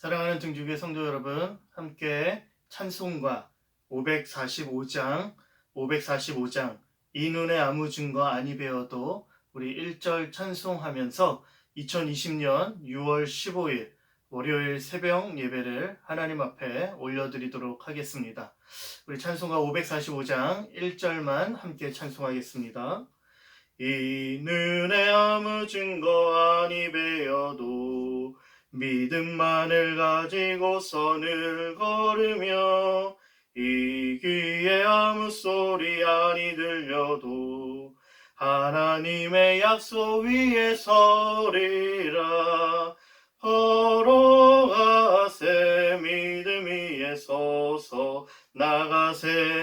사랑하는 등주교회 성도 여러분, 함께 찬송가 545장 이 눈에 아무 증거 아니 배워도 우리 1절 찬송하면서 2020년 6월 15일 월요일 새벽 예배를 하나님 앞에 올려드리도록 하겠습니다. 우리 찬송가 545장 1절만 함께 찬송하겠습니다. 이 눈에 아무 증거 아니 배워도 믿음만을 가지고 선을 걸으며 이 귀에 아무 소리 아니 들려도 하나님의 약속 위에 서리라. 걸어가세 믿음 위에 서서 나가세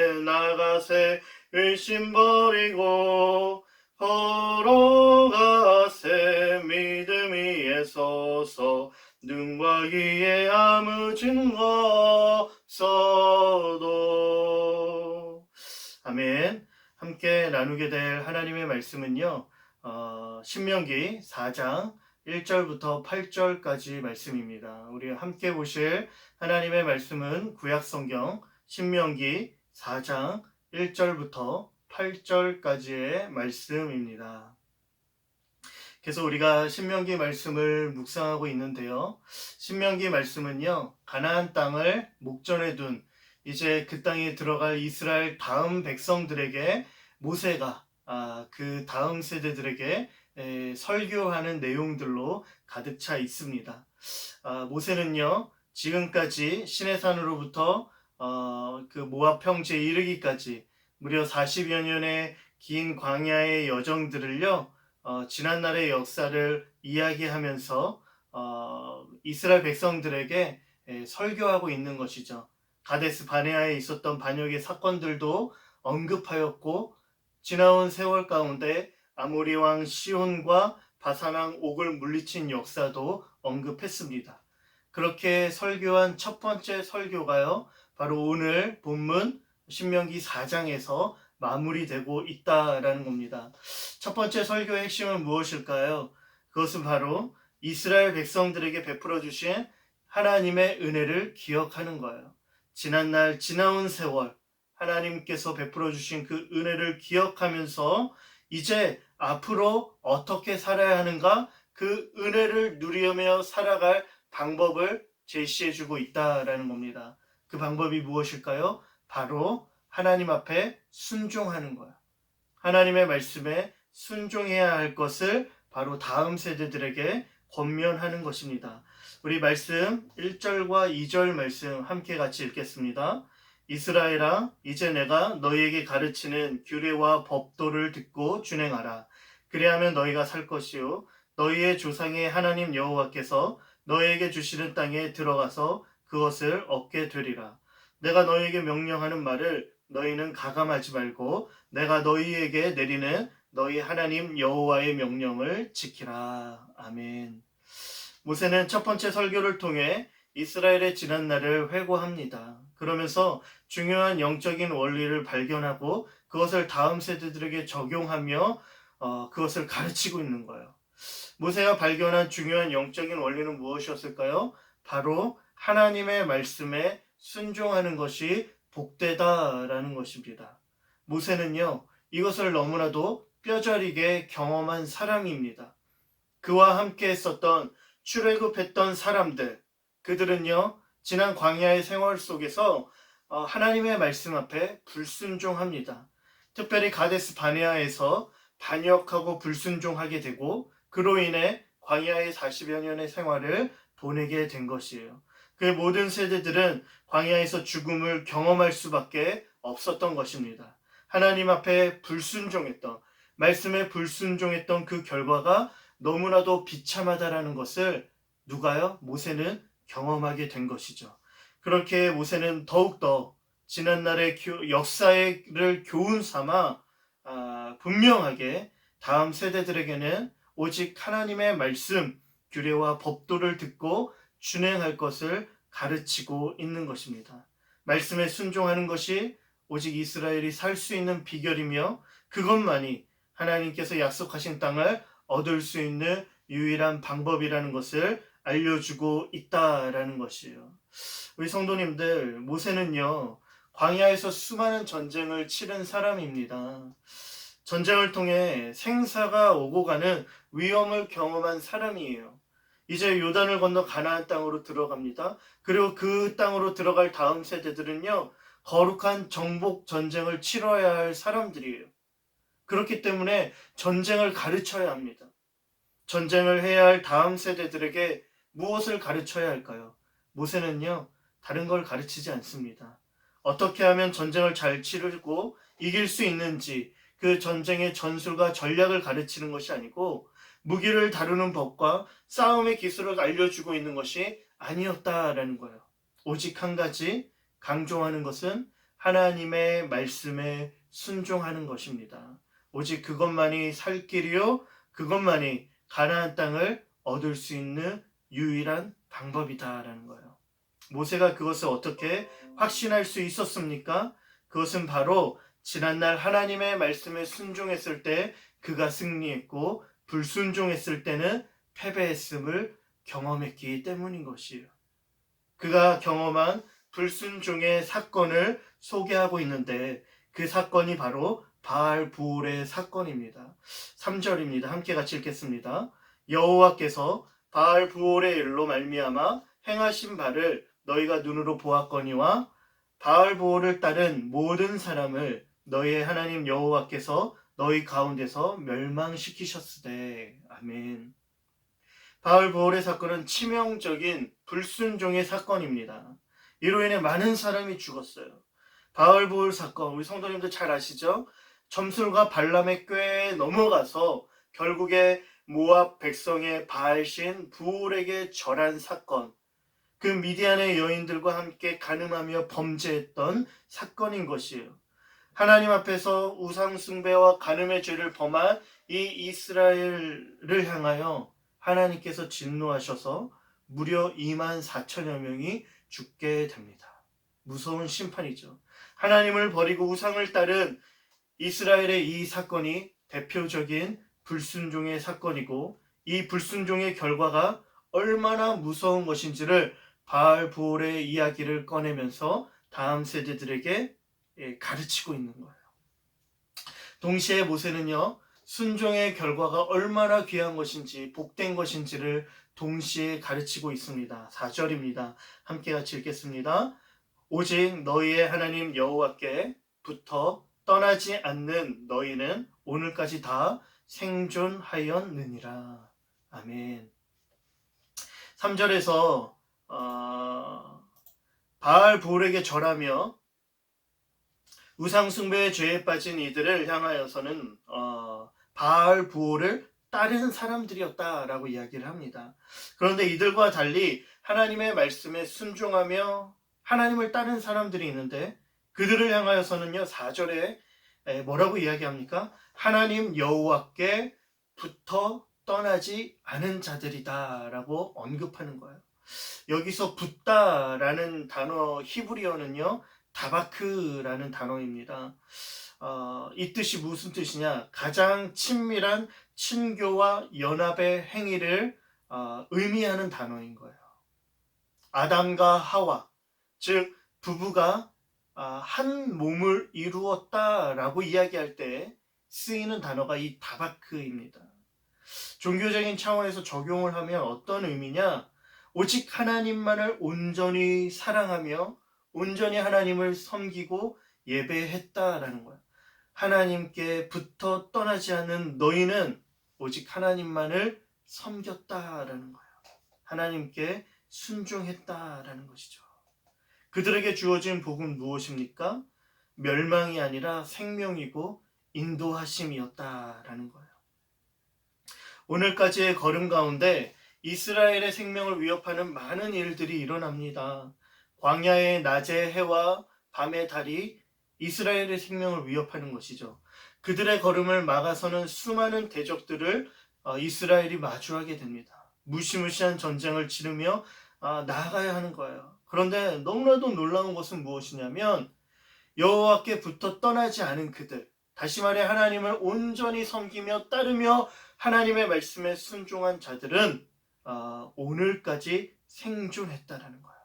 의심 버리고 걸어가세 믿음 위에 서서 눈과 귀에 아무 증거 없어도. 아멘. 함께 나누게 될 하나님의 말씀은요, 신명기 4장 1절부터 8절까지 말씀입니다. 우리 함께 보실 하나님의 말씀은 구약성경 신명기 4장 1절부터 8절까지의 말씀입니다. 그래서 우리가 신명기 말씀을 묵상하고 있는데요. 신명기 말씀은요, 가나안 땅을 목전에 둔 이제 그 땅에 들어갈 이스라엘 다음 백성들에게 모세가 그 다음 세대들에게 설교하는 내용들로 가득 차 있습니다. 모세는요, 지금까지 시내산으로부터 그 모압 평지에 이르기까지 무려 40여 년의 긴 광야의 여정들을요, 지난날의 역사를 이야기하면서 이스라엘 백성들에게 설교하고 있는 것이죠. 가데스 바네아에 있었던 반역의 사건들도 언급하였고, 지나온 세월 가운데 아모리 왕 시온과 바산 왕 옥을 물리친 역사도 언급했습니다. 그렇게 설교한 첫 번째 설교가요, 바로 오늘 본문 신명기 4장에서 마무리되고 있다라는 겁니다. 첫 번째 설교의 핵심은 무엇일까요? 그것은 바로 이스라엘 백성들에게 베풀어 주신 하나님의 은혜를 기억하는 거예요. 지난날 지나온 세월 하나님께서 베풀어 주신 그 은혜를 기억하면서 이제 앞으로 어떻게 살아야 하는가, 그 은혜를 누리며 살아갈 방법을 제시해 주고 있다라는 겁니다. 그 방법이 무엇일까요? 바로 하나님 앞에 순종하는 거예요. 하나님의 말씀에 순종해야 할 것을 바로 다음 세대들에게 권면하는 것입니다. 우리 말씀 1절과 2절 말씀 함께 같이 읽겠습니다. 이스라엘아, 이제 내가 너희에게 가르치는 규례와 법도를 듣고 준행하라. 그리하면 너희가 살 것이요 너희의 조상의 하나님 여호와께서 너희에게 주시는 땅에 들어가서 그것을 얻게 되리라. 내가 너희에게 명령하는 말을 너희는 가감하지 말고 내가 너희에게 내리는 너희 하나님 여호와의 명령을 지키라. 아멘. 모세는 첫 번째 설교를 통해 이스라엘의 지난 날을 회고합니다. 그러면서 중요한 영적인 원리를 발견하고 그것을 다음 세대들에게 적용하며 그것을 가르치고 있는 거예요. 모세가 발견한 중요한 영적인 원리는 무엇이었을까요? 바로 하나님의 말씀에 순종하는 것이 복되다라는 것입니다. 모세는요, 이것을 너무나도 뼈저리게 경험한 사람입니다. 그와 함께 했었던 출애굽했던 사람들, 그들은요, 지난 광야의 생활 속에서 하나님의 말씀 앞에 불순종합니다. 특별히 가데스 바네아에서 반역하고 불순종하게 되고 그로 인해 광야의 40여 년의 생활을 보내게 된 것이에요. 그 모든 세대들은 광야에서 죽음을 경험할 수밖에 없었던 것입니다. 하나님 앞에 불순종했던, 말씀에 불순종했던 그 결과가 너무나도 비참하다라는 것을 누가요? 모세는 경험하게 된 것이죠. 그렇게 모세는 더욱더 지난날의 역사를 교훈 삼아 분명하게 다음 세대들에게는 오직 하나님의 말씀, 규례와 법도를 듣고 준행할 것을 가르치고 있는 것입니다. 말씀에 순종하는 것이 오직 이스라엘이 살 수 있는 비결이며 그것만이 하나님께서 약속하신 땅을 얻을 수 있는 유일한 방법이라는 것을 알려주고 있다라는 것이에요. 우리 성도님들, 모세는요, 광야에서 수많은 전쟁을 치른 사람입니다. 전쟁을 통해 생사가 오고 가는 위험을 경험한 사람이에요. 이제 요단을 건너 가나안 땅으로 들어갑니다. 그리고 그 땅으로 들어갈 다음 세대들은요, 거룩한 정복 전쟁을 치러야 할 사람들이에요. 그렇기 때문에 전쟁을 가르쳐야 합니다. 전쟁을 해야 할 다음 세대들에게 무엇을 가르쳐야 할까요? 모세는요, 다른 걸 가르치지 않습니다. 어떻게 하면 전쟁을 잘 치르고 이길 수 있는지 그 전쟁의 전술과 전략을 가르치는 것이 아니고 무기를 다루는 법과 싸움의 기술을 알려주고 있는 것이 아니었다라는 거예요. 오직 한 가지 강조하는 것은 하나님의 말씀에 순종하는 것입니다. 오직 그것만이 살 길이요, 그것만이 가나안 땅을 얻을 수 있는 유일한 방법이다라는 거예요. 모세가 그것을 어떻게 확신할 수 있었습니까? 그것은 바로 지난날 하나님의 말씀에 순종했을 때 그가 승리했고 불순종했을 때는 패배했음을 경험했기 때문인 것이에요. 그가 경험한 불순종의 사건을 소개하고 있는데 그 사건이 바로 바알부올의 사건입니다. 3절입니다. 함께 같이 읽겠습니다. 여호와께서 바알부올의 일로 말미암아 행하신 바를 너희가 눈으로 보았거니와 바알부올을 따른 모든 사람을 너희의 하나님 여호와께서 너희 가운데서 멸망시키셨으되. 아멘. 바알부올의 사건은 치명적인 불순종의 사건입니다. 이로 인해 많은 사람이 죽었어요. 바알부올 사건, 우리 성도님들 잘 아시죠? 점술과 발람의 꾀에 넘어가서 결국에 모압 백성의 바알신 부올에게 절한 사건, 그 미디안의 여인들과 함께 간음하며 범죄했던 사건인 것이에요. 하나님 앞에서 우상 숭배와 간음의 죄를 범한 이 이스라엘을 향하여 하나님께서 진노하셔서 무려 2만 4천여 명이 죽게 됩니다. 무서운 심판이죠. 하나님을 버리고 우상을 따른 이스라엘의 이 사건이 대표적인 불순종의 사건이고 이 불순종의 결과가 얼마나 무서운 것인지를 바알부올의 이야기를 꺼내면서 다음 세대들에게 가르치고 있는 거예요. 동시에 모세는요, 순종의 결과가 얼마나 귀한 것인지 복된 것인지를 동시에 가르치고 있습니다. 4절입니다. 함께 같이 읽겠습니다. 오직 너희의 하나님 여호와께 붙어 떠나지 않는 너희는 오늘까지 다 생존하였느니라. 아멘. 3절에서 바알부올에게 절하며 우상숭배의 죄에 빠진 이들을 향하여서는 바알부올을 따르는 사람들이었다라고 이야기를 합니다. 그런데 이들과 달리 하나님의 말씀에 순종하며 하나님을 따르는 사람들이 있는데 그들을 향하여서는요, 4절에 뭐라고 이야기합니까? 하나님 여호와께 붙어 떠나지 않은 자들이다 라고 언급하는 거예요. 여기서 붙다라는 단어 히브리어는요, 다바크라는 단어입니다. 이 뜻이 무슨 뜻이냐? 가장 친밀한 친교와 연합의 행위를 의미하는 단어인 거예요. 아담과 하와, 즉 부부가 한 몸을 이루었다라고 이야기할 때 쓰이는 단어가 이 다바크입니다. 종교적인 차원에서 적용을 하면 어떤 의미냐? 오직 하나님만을 온전히 사랑하며 온전히 하나님을 섬기고 예배했다라는 거예요. 하나님께 붙어 떠나지 않는 너희는 오직 하나님만을 섬겼다라는 거예요. 하나님께 순종했다라는 것이죠. 그들에게 주어진 복은 무엇입니까? 멸망이 아니라 생명이고 인도하심이었다라는 거예요. 오늘까지의 걸음 가운데 이스라엘의 생명을 위협하는 많은 일들이 일어납니다. 광야의 낮의 해와 밤의 달이 이스라엘의 생명을 위협하는 것이죠. 그들의 걸음을 막아서는 수많은 대적들을 이스라엘이 마주하게 됩니다. 무시무시한 전쟁을 치르며 나아가야 하는 거예요. 그런데 너무나도 놀라운 것은 무엇이냐면 여호와께 붙어 떠나지 않은 그들, 다시 말해 하나님을 온전히 섬기며 따르며 하나님의 말씀에 순종한 자들은 오늘까지 생존했다라는 거예요.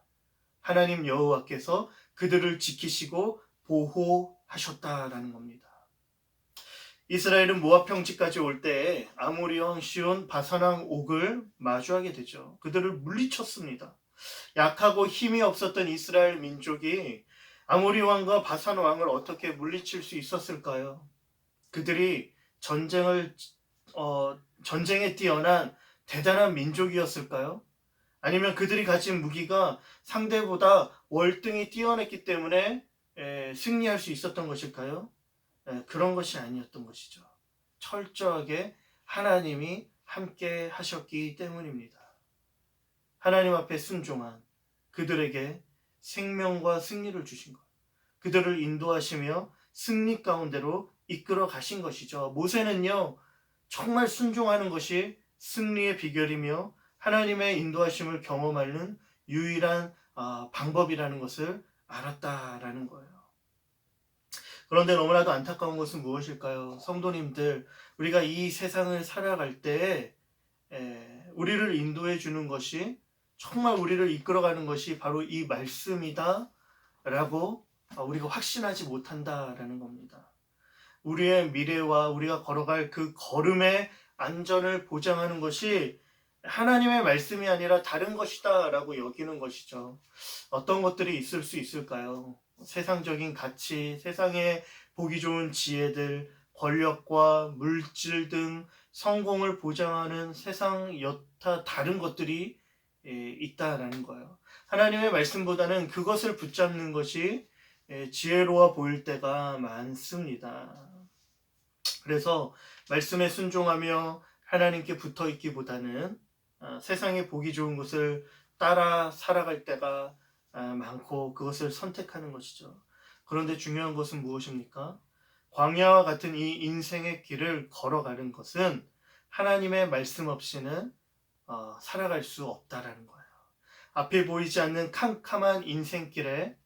하나님 여호와께서 그들을 지키시고 보호하셨다라는 겁니다. 이스라엘은 모압 평지까지 올 때에 아모리 왕 시온 바산 왕 옥을 마주하게 되죠. 그들을 물리쳤습니다. 약하고 힘이 없었던 이스라엘 민족이 아모리 왕과 바산 왕을 어떻게 물리칠 수 있었을까요? 그들이 전쟁에 뛰어난 대단한 민족이었을까요? 아니면 그들이 가진 무기가 상대보다 월등히 뛰어났기 때문에 승리할 수 있었던 것일까요? 그런 것이 아니었던 것이죠. 철저하게 하나님이 함께 하셨기 때문입니다. 하나님 앞에 순종한 그들에게 생명과 승리를 주신 것, 그들을 인도하시며 승리 가운데로 이끌어 가신 것이죠. 모세는요, 정말 순종하는 것이 승리의 비결이며 하나님의 인도하심을 경험하는 유일한 방법이라는 것을 알았다라는 거예요. 그런데 너무나도 안타까운 것은 무엇일까요? 성도님들, 우리가 이 세상을 살아갈 때에 우리를 인도해 주는 것이, 정말 우리를 이끌어가는 것이 바로 이 말씀이다 라고 우리가 확신하지 못한다라는 겁니다. 우리의 미래와 우리가 걸어갈 그 걸음의 안전을 보장하는 것이 하나님의 말씀이 아니라 다른 것이다 라고 여기는 것이죠. 어떤 것들이 있을 수 있을까요? 세상적인 가치, 세상에 보기 좋은 지혜들, 권력과 물질 등 성공을 보장하는 세상 여타 다른 것들이 있다라는 거예요. 하나님의 말씀보다는 그것을 붙잡는 것이 지혜로워 보일 때가 많습니다. 그래서 말씀에 순종하며 하나님께 붙어 있기보다는 세상에 보기 좋은 것을 따라 살아갈 때가 많고 그것을 선택하는 것이죠. 그런데 중요한 것은 무엇입니까? 광야와 같은 이 인생의 길을 걸어가는 것은 하나님의 말씀 없이는 살아갈 수 없다라는 거예요. 앞에 보이지 않는 캄캄한 인생길에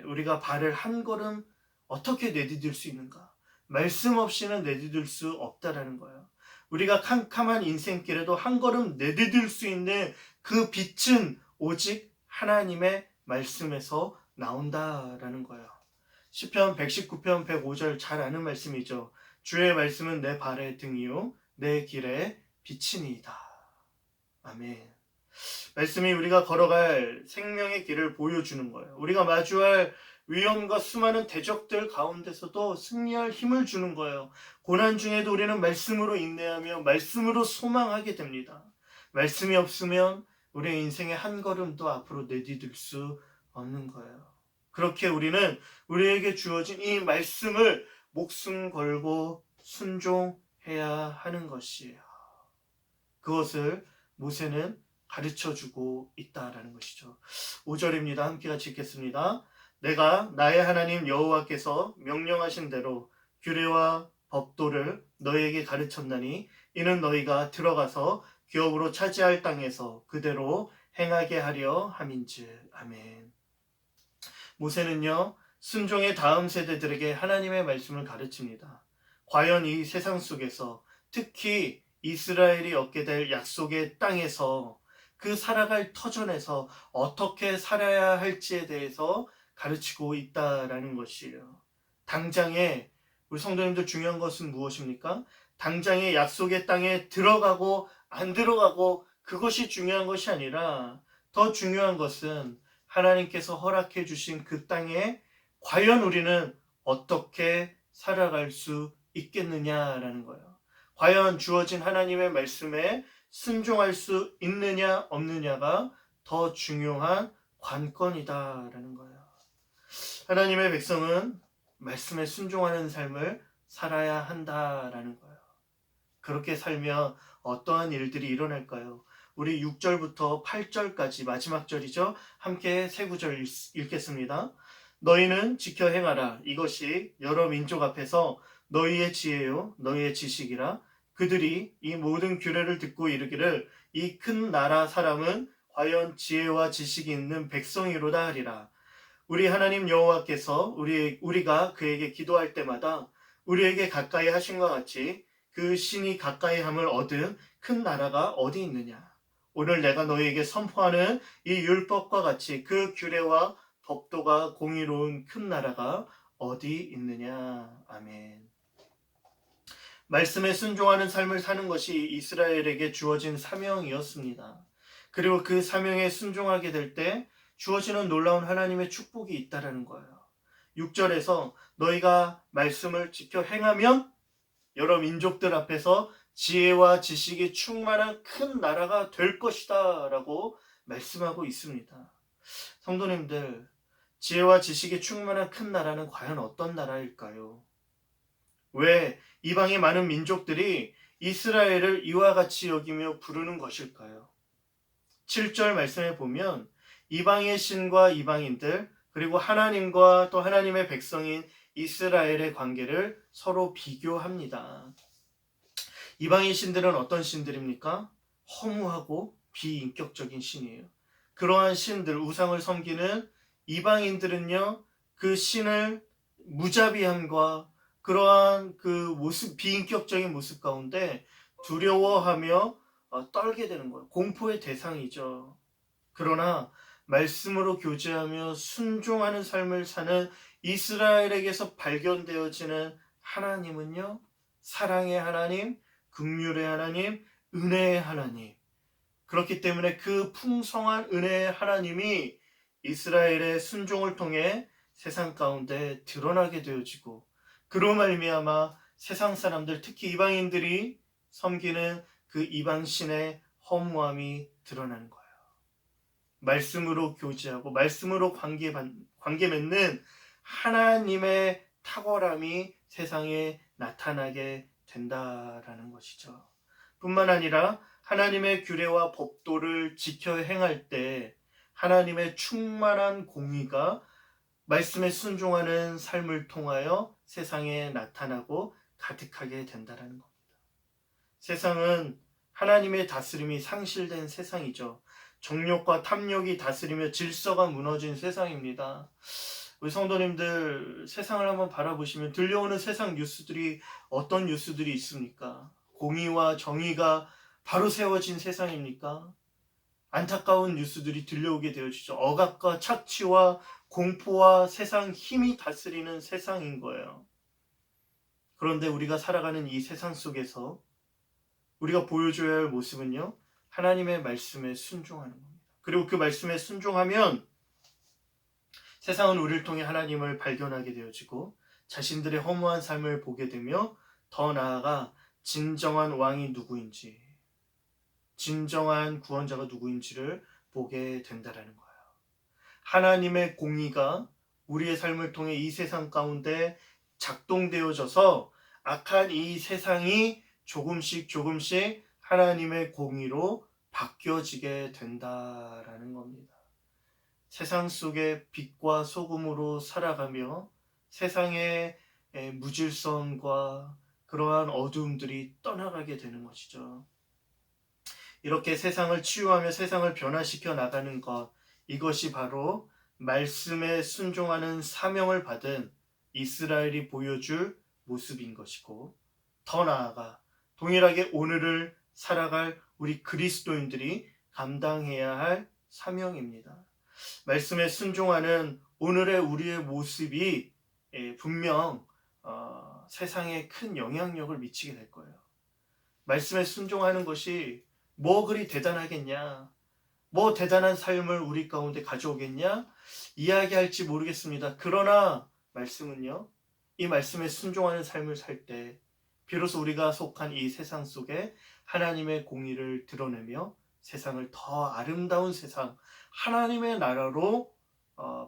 우리가 발을 한 걸음 어떻게 내디딜 수 있는가? 말씀 없이는 내디딜 수 없다라는 거예요. 우리가 캄캄한 인생길에도 한 걸음 내디딜 수 있는 그 빛은 오직 하나님의 말씀에서 나온다라는 거예요. 시편 119편 105절 잘 아는 말씀이죠. 주의 말씀은 내 발의 등이요 내 길에 빛이니이다. 아멘. 말씀이 우리가 걸어갈 생명의 길을 보여주는 거예요. 우리가 마주할 위험과 수많은 대적들 가운데서도 승리할 힘을 주는 거예요. 고난 중에도 우리는 말씀으로 인내하며 말씀으로 소망하게 됩니다. 말씀이 없으면 우리의 인생의 한 걸음도 앞으로 내디딜 수 없는 거예요. 그렇게 우리는 우리에게 주어진 이 말씀을 목숨 걸고 순종해야 하는 것이에요. 그것을 모세는 가르쳐주고 있다라는 것이죠. 5절입니다. 함께 같이 읽겠습니다. 내가 나의 하나님 여호와께서 명령하신 대로 규례와 법도를 너희에게 가르쳤나니 이는 너희가 들어가서 기업으로 차지할 땅에서 그대로 행하게 하려 함인즉. 아멘. 모세는요, 순종의 다음 세대들에게 하나님의 말씀을 가르칩니다. 과연 이 세상 속에서 특히 이스라엘이 얻게 될 약속의 땅에서 그 살아갈 터전에서 어떻게 살아야 할지에 대해서 가르치고 있다라는 것이에요. 당장에 우리 성도님들 중요한 것은 무엇입니까? 당장에 약속의 땅에 들어가고 안 들어가고 그것이 중요한 것이 아니라 더 중요한 것은 하나님께서 허락해 주신 그 땅에 과연 우리는 어떻게 살아갈 수 있겠느냐라는 거예요. 과연 주어진 하나님의 말씀에 순종할 수 있느냐 없느냐가 더 중요한 관건이다라는 거예요. 하나님의 백성은 말씀에 순종하는 삶을 살아야 한다라는 거예요. 그렇게 살면 어떠한 일들이 일어날까요? 우리 6절부터 8절까지 마지막 절이죠. 함께 세 구절 읽겠습니다. 너희는 지켜 행하라. 이것이 여러 민족 앞에서 너희의 지혜요 너희의 지식이라. 그들이 이 모든 규례를 듣고 이르기를 이 큰 나라 사람은 과연 지혜와 지식이 있는 백성이로다 하리라. 우리 하나님 여호와께서 우리가 그에게 기도할 때마다 우리에게 가까이 하신 것 같이 그 신이 가까이 함을 얻은 큰 나라가 어디 있느냐? 오늘 내가 너희에게 선포하는 이 율법과 같이 그 규례와 법도가 공의로운 큰 나라가 어디 있느냐? 아멘. 말씀에 순종하는 삶을 사는 것이 이스라엘에게 주어진 사명이었습니다. 그리고 그 사명에 순종하게 될 때 주어지는 놀라운 하나님의 축복이 있다라는 거예요. 6절에서 너희가 말씀을 지켜 행하면 여러 민족들 앞에서 지혜와 지식이 충만한 큰 나라가 될 것이다 라고 말씀하고 있습니다. 성도님들, 지혜와 지식이 충만한 큰 나라는 과연 어떤 나라일까요? 왜 이방의 많은 민족들이 이스라엘을 이와 같이 여기며 부르는 것일까요? 7절 말씀에 보면 이방의 신과 이방인들 그리고 하나님과 또 하나님의 백성인 이스라엘의 관계를 서로 비교합니다. 이방인 신들은 어떤 신들입니까? 허무하고 비인격적인 신이에요. 그러한 신들, 우상을 섬기는 이방인들은요, 그 신을 무자비함과 그러한 그 모습, 비인격적인 모습 가운데 두려워하며 떨게 되는 거예요. 공포의 대상이죠. 그러나 말씀으로 교제하며 순종하는 삶을 사는 이스라엘에게서 발견되어지는 하나님은요, 사랑의 하나님, 긍휼의 하나님, 은혜의 하나님. 그렇기 때문에 그 풍성한 은혜의 하나님이 이스라엘의 순종을 통해 세상 가운데 드러나게 되어지고 그로 말미암아 세상 사람들, 특히 이방인들이 섬기는 그 이방신의 허무함이 드러나는 거예요. 말씀으로 교제하고 말씀으로 관계 맺는 하나님의 탁월함이 세상에 나타나게 된다라는 것이죠. 뿐만 아니라 하나님의 규례와 법도를 지켜 행할 때 하나님의 충만한 공의가 말씀에 순종하는 삶을 통하여 세상에 나타나고 가득하게 된다는 겁니다. 세상은 하나님의 다스림이 상실된 세상이죠. 정욕과 탐욕이 다스리며 질서가 무너진 세상입니다. 우리 성도님들 세상을 한번 바라보시면 들려오는 세상 뉴스들이 어떤 뉴스들이 있습니까? 공의와 정의가 바로 세워진 세상입니까? 안타까운 뉴스들이 들려오게 되어지죠. 억압과 착취와 공포와 세상 힘이 다스리는 세상인 거예요. 그런데 우리가 살아가는 이 세상 속에서 우리가 보여줘야 할 모습은요, 하나님의 말씀에 순종하는 겁니다. 그리고 그 말씀에 순종하면 세상은 우리를 통해 하나님을 발견하게 되어지고 자신들의 허무한 삶을 보게 되며 더 나아가 진정한 왕이 누구인지, 진정한 구원자가 누구인지를 보게 된다는 거예요. 하나님의 공의가 우리의 삶을 통해 이 세상 가운데 작동되어져서 악한 이 세상이 조금씩 하나님의 공의로 바뀌어지게 된다라는 겁니다. 세상 속에 빛과 소금으로 살아가며 세상의 무질서함과 그러한 어두움들이 떠나가게 되는 것이죠. 이렇게 세상을 치유하며 세상을 변화시켜 나가는 것, 이것이 바로 말씀에 순종하는 사명을 받은 이스라엘이 보여줄 모습인 것이고, 더 나아가 동일하게 오늘을 살아갈 우리 그리스도인들이 감당해야 할 사명입니다. 말씀에 순종하는 오늘의 우리의 모습이 분명 세상에 큰 영향력을 미치게 될 거예요. 말씀에 순종하는 것이 뭐 그리 대단하겠냐, 뭐 대단한 삶을 우리 가운데 가져오겠냐 이야기할지 모르겠습니다. 그러나 말씀은요, 이 말씀에 순종하는 삶을 살 때 비로소 우리가 속한 이 세상 속에 하나님의 공의를 드러내며 세상을 더 아름다운 세상, 하나님의 나라로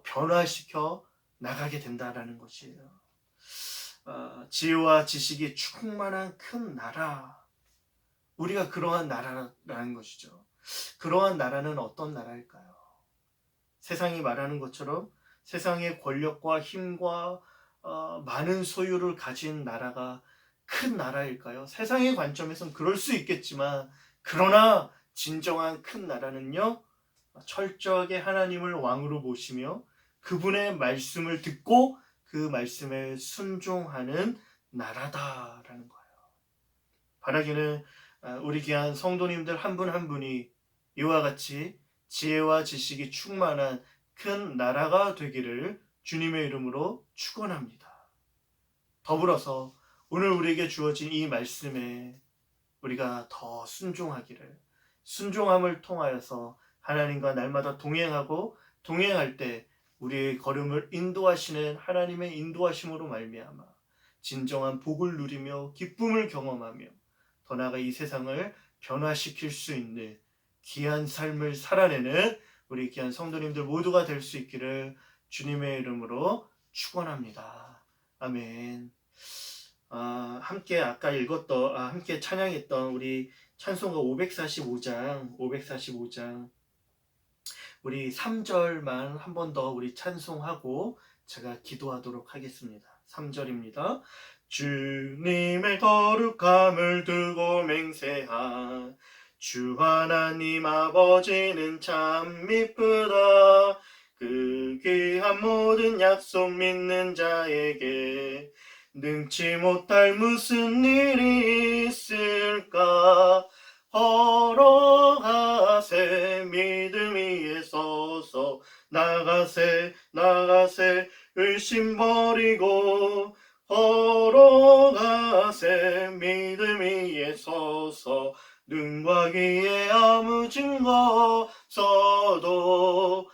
변화시켜 나가게 된다라는 것이에요. 지혜와 지식이 충만한 큰 나라, 우리가 그러한 나라라는 것이죠. 그러한 나라는 어떤 나라일까요? 세상이 말하는 것처럼 세상의 권력과 힘과 많은 소유를 가진 나라가 큰 나라일까요? 세상의 관점에서는 그럴 수 있겠지만, 그러나 진정한 큰 나라는요, 철저하게 하나님을 왕으로 모시며 그분의 말씀을 듣고 그 말씀에 순종하는 나라다라는 거예요. 바라기는 우리 귀한 성도님들 한 분 한 분이 이와 같이 지혜와 지식이 충만한 큰 나라가 되기를 주님의 이름으로 축원합니다. 더불어서 오늘 우리에게 주어진 이 말씀에 우리가 더 순종하기를, 순종함을 통하여서 하나님과 날마다 동행하고 동행할 때 우리의 걸음을 인도하시는 하나님의 인도하심으로 말미암아 진정한 복을 누리며 기쁨을 경험하며 더 나아가 이 세상을 변화시킬 수 있는 귀한 삶을 살아내는 우리 귀한 성도님들 모두가 될 수 있기를 주님의 이름으로 축원합니다. 아멘. 함께 아까 함께 찬양했던 우리 찬송가 545장 우리 3절만 한 번 더 우리 찬송하고 제가 기도하도록 하겠습니다. 3절입니다. 주님의 거룩함을 두고 맹세한 주 하나님 아버지는 참 미쁘다. 그 귀한 모든 약속 믿는 자에게 능치 못할 무슨 일이 있을까. 걸어가세 믿음 위에 서서 나가세 의심 버리고 걸어가세 믿음 위에 서서 눈과 귀에 아무 증거 없어도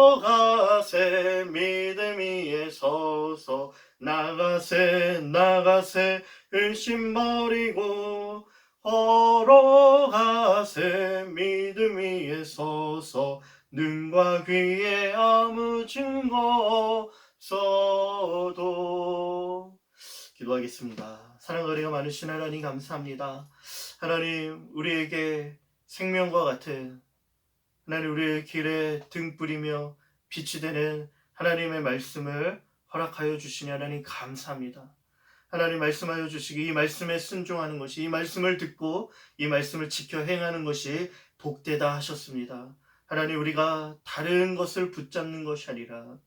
걸어가세 믿음 위에 서서 나가세 의심 버리고 걸어가세 믿음 위에 서서 눈과 귀에 아무 증거 없어도. 기도하겠습니다. 사랑과 은혜가 많으신 하나님 감사합니다. 하나님 우리에게 생명과 같은 하나님 우리의 길에 등 뿌리며 빛이 되는 하나님의 말씀을 허락하여 주시니 하나님 감사합니다. 하나님 말씀하여 주시기 이 말씀에 순종하는 것이 이 말씀을 듣고 이 말씀을 지켜 행하는 것이 복되다 하셨습니다. 하나님 우리가 다른 것을 붙잡는 것이 아니라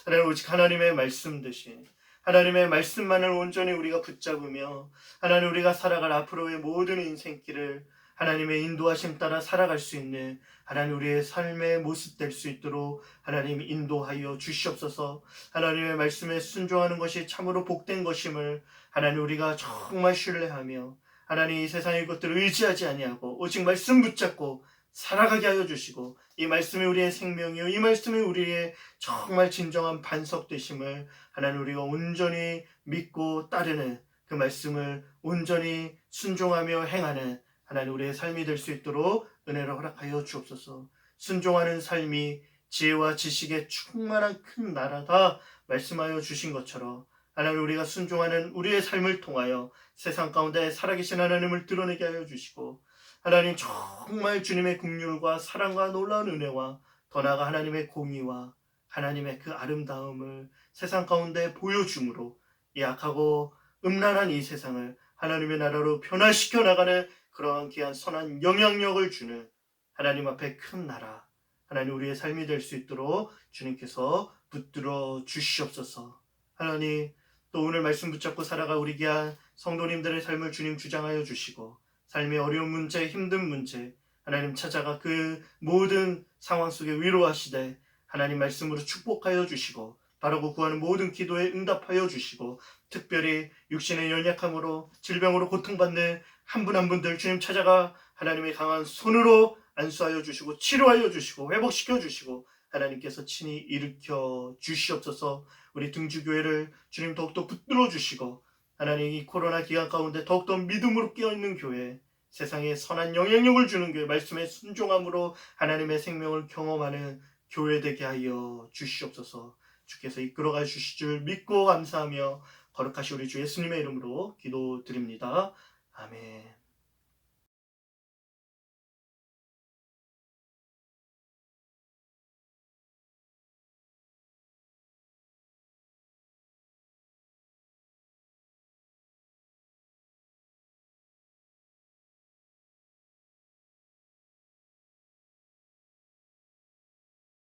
하나님 오직 하나님의 말씀 대신 하나님의 말씀만을 온전히 우리가 붙잡으며 하나님 우리가 살아갈 앞으로의 모든 인생길을 하나님의 인도하심 따라 살아갈 수 있는 하나님 우리의 삶의 모습 될 수 있도록 하나님 인도하여 주시옵소서. 하나님의 말씀에 순종하는 것이 참으로 복된 것임을 하나님 우리가 정말 신뢰하며 하나님 이 세상의 것들을 의지하지 아니하고 오직 말씀 붙잡고 살아가게 하여 주시고 이 말씀이 우리의 생명이요 이 말씀이 우리의 정말 진정한 반석 되심을 하나님 우리가 온전히 믿고 따르는 그 말씀을 온전히 순종하며 행하는 하나님 우리의 삶이 될 수 있도록 은혜를 허락하여 주옵소서. 순종하는 삶이 지혜와 지식의 충만한 큰 나라다 말씀하여 주신 것처럼 하나님 우리가 순종하는 우리의 삶을 통하여 세상 가운데 살아계신 하나님을 드러내게 하여 주시고 하나님 정말 주님의 긍휼과 사랑과 놀라운 은혜와 더 나아가 하나님의 공의와 하나님의 그 아름다움을 세상 가운데 보여줌으로 이 악하고 음란한 이 세상을 하나님의 나라로 변화시켜 나가는 그러한 귀한 선한 영향력을 주는 하나님 앞에 큰 나라 하나님 우리의 삶이 될 수 있도록 주님께서 붙들어 주시옵소서. 하나님 또 오늘 말씀 붙잡고 살아가 우리 귀한 성도님들의 삶을 주님 주장하여 주시고 삶의 어려운 문제 힘든 문제 하나님 찾아가 그 모든 상황 속에 위로하시되 하나님 말씀으로 축복하여 주시고 바라고 구하는 모든 기도에 응답하여 주시고 특별히 육신의 연약함으로 질병으로 고통받는 한 분 한 분들 주님 찾아가 하나님의 강한 손으로 안수하여 주시고 치료하여 주시고 회복시켜 주시고 하나님께서 친히 일으켜 주시옵소서. 우리 등주교회를 주님 더욱더 붙들어 주시고 하나님 이 코로나 기간 가운데 더욱더 믿음으로 깨어있는 교회 세상에 선한 영향력을 주는 교회 말씀에 순종함으로 하나님의 생명을 경험하는 교회 되게 하여 주시옵소서. 주께서 이끌어가 주실 줄 믿고 감사하며 거룩하신 우리 주 예수님의 이름으로 기도드립니다. 아멘.